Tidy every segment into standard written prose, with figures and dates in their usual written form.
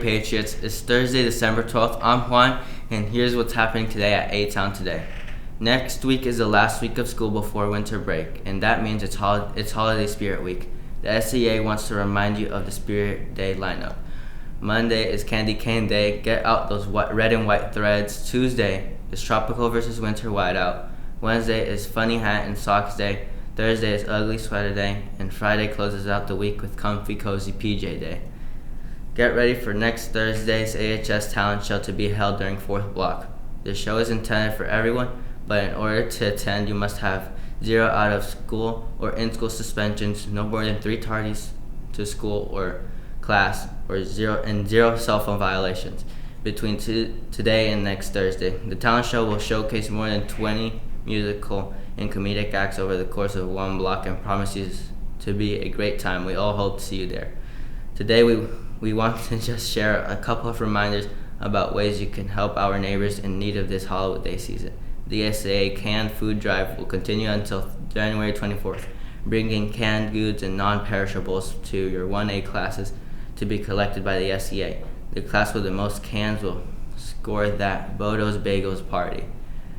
Patriots. It's Thursday, December 12th. I'm Juan, and here's what's happening today at ATown today. Next week is the last week of school before winter break, and that means it's Holiday Spirit Week. The SEA wants to remind you of the Spirit Day lineup. Monday is Candy Cane Day. Get out those red and white threads. Tuesday is Tropical versus Winter Whiteout. Wednesday is Funny Hat and Socks Day. Thursday is Ugly Sweater Day, and Friday closes out the week with Comfy Cozy PJ Day. Get ready for next Thursday's AHS talent show to be held during 4th block. The show is intended for everyone, but in order to attend, you must have 0 out of school or in-school suspensions, no more than 3 tardies to school or class, or 0 cell phone violations between today and next Thursday. The talent show will showcase more than 20 musical and comedic acts over the course of 1 block and promises to be a great time. We all hope to see you there. Today we want to just share a couple of reminders about ways you can help our neighbors in need of this holiday season. The SAA canned food drive will continue until January 24th, bringing canned goods and non-perishables to your 1A classes to be collected by the SEA. The class with the most cans will score that Bodo's Bagels party.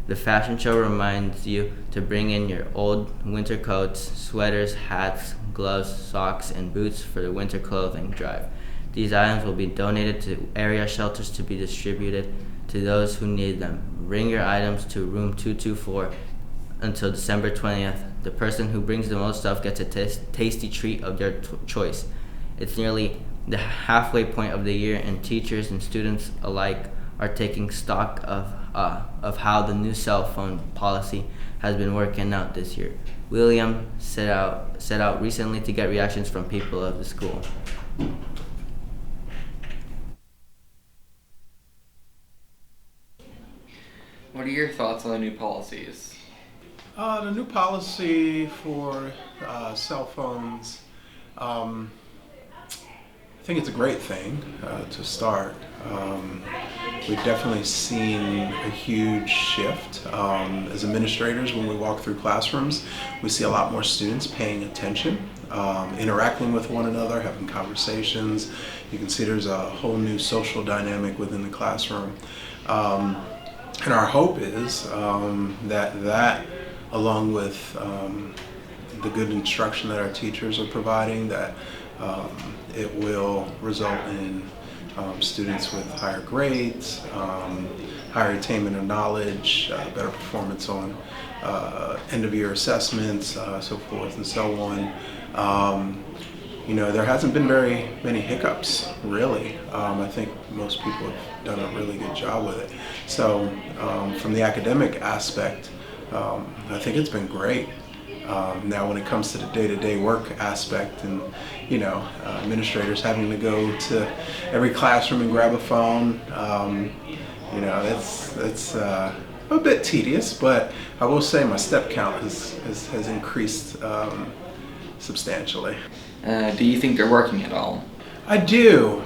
The fashion show reminds you to bring in your old winter coats, sweaters, hats, gloves, socks, and boots for the winter clothing drive. These items will be donated to area shelters to be distributed to those who need them. Bring your items to room 224 until December 20th. The person who brings the most stuff gets a tasty treat of their choice. It's nearly the halfway point of the year, and teachers and students alike are taking stock of how the new cell phone policy has been working out this year. William set out recently to get reactions from people of the school. What are your thoughts on the new policies? The new policy for cell phones, I think it's a great thing to start. We've definitely seen a huge shift. As administrators, when we walk through classrooms, we see a lot more students paying attention, interacting with one another, having conversations. You can see there's a whole new social dynamic within the classroom. And our hope is that along with the good instruction that our teachers are providing, that it will result in students with higher grades, higher attainment of knowledge, better performance on end-of-year assessments, so forth and so on. There hasn't been very many hiccups, really. I think most people have done a really good job with it. So from the academic aspect, I think it's been great. Now when it comes to the day-to-day work aspect and, administrators having to go to every classroom and grab a phone, it's a bit tedious, but I will say my step count has increased substantially. Do you think they're working at all? I do.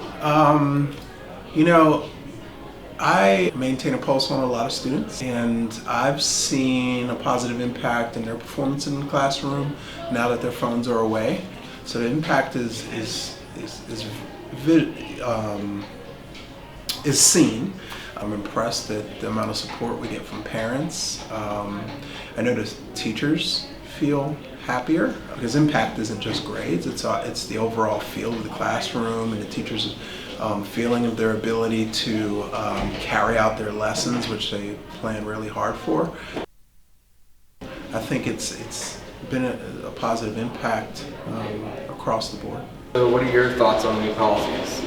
I maintain a pulse on a lot of students, and I've seen a positive impact in their performance in the classroom now that their phones are away. So the impact is seen. I'm impressed at the amount of support we get from parents. I know the teachers feel happier because impact isn't just grades, it's the overall feel of the classroom and the teachers' feeling of their ability to carry out their lessons, which they plan really hard for. I think it's been a positive impact across the board. So what are your thoughts on the new policies?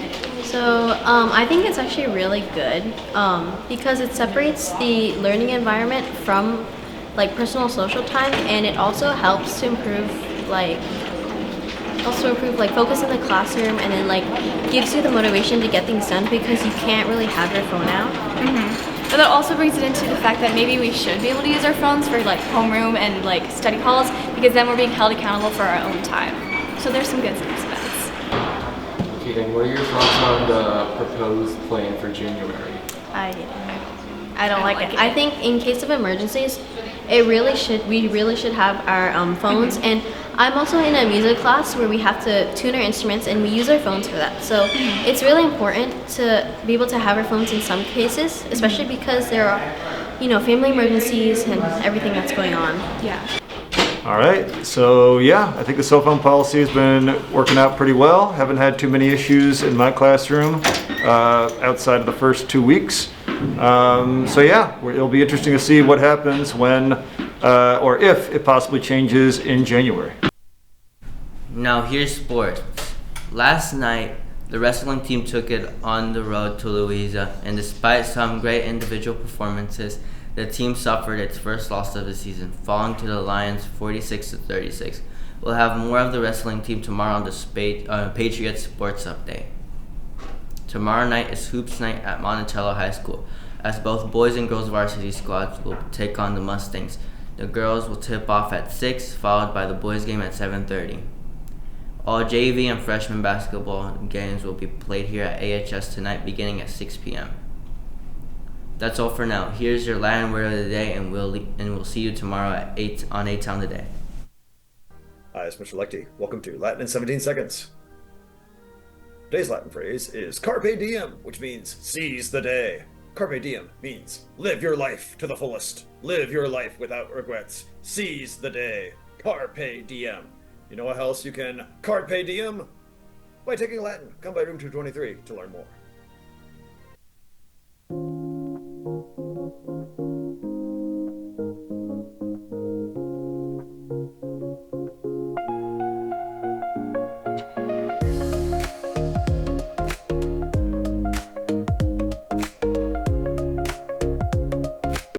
So I think it's actually really good because it separates the learning environment from personal social time, and it also helps to improve focus in the classroom, and then gives you the motivation to get things done because you can't really have your phone out. Mm-hmm. But that also brings it into the fact that maybe we should be able to use our phones for homeroom and study halls, because then we're being held accountable for our own time. So there's some good aspects. Okay, then what are your thoughts on the proposed plan for January? I don't like it. I think in case of emergencies, we really should have our phones, and I'm also in a music class where we have to tune our instruments and we use our phones for that. So it's really important to be able to have our phones in some cases, especially because there are, family emergencies and everything that's going on. Yeah. All right, so yeah, I think the cell phone policy has been working out pretty well. Haven't had too many issues in my classroom outside of the first 2 weeks. So yeah, it'll be interesting to see what happens when or if it possibly changes in January. Now here's sports. Last night, the wrestling team took it on the road to Louisa, and despite some great individual performances, the team suffered its first loss of the season, falling to the Lions 46-36. We'll have more of the wrestling team tomorrow on the Patriots Sports Update. Tomorrow night is Hoops Night at Monticello High School, as both boys and girls varsity squads will take on the Mustangs. The girls will tip off at 6, followed by the boys game at 7:30. All JV and freshman basketball games will be played here at AHS tonight beginning at 6 p.m. That's all for now. Here's your Latin word of the day, and we'll see you tomorrow at 8 on ATown Today. Hi, it's Mr. Lecty. Welcome to Latin in 17 Seconds. Today's Latin phrase is carpe diem, which means seize the day. Carpe diem means live your life to the fullest. Live your life without regrets. Seize the day. Carpe diem. You know how else you can carpe diem? By taking Latin. Come by room 223 to learn more.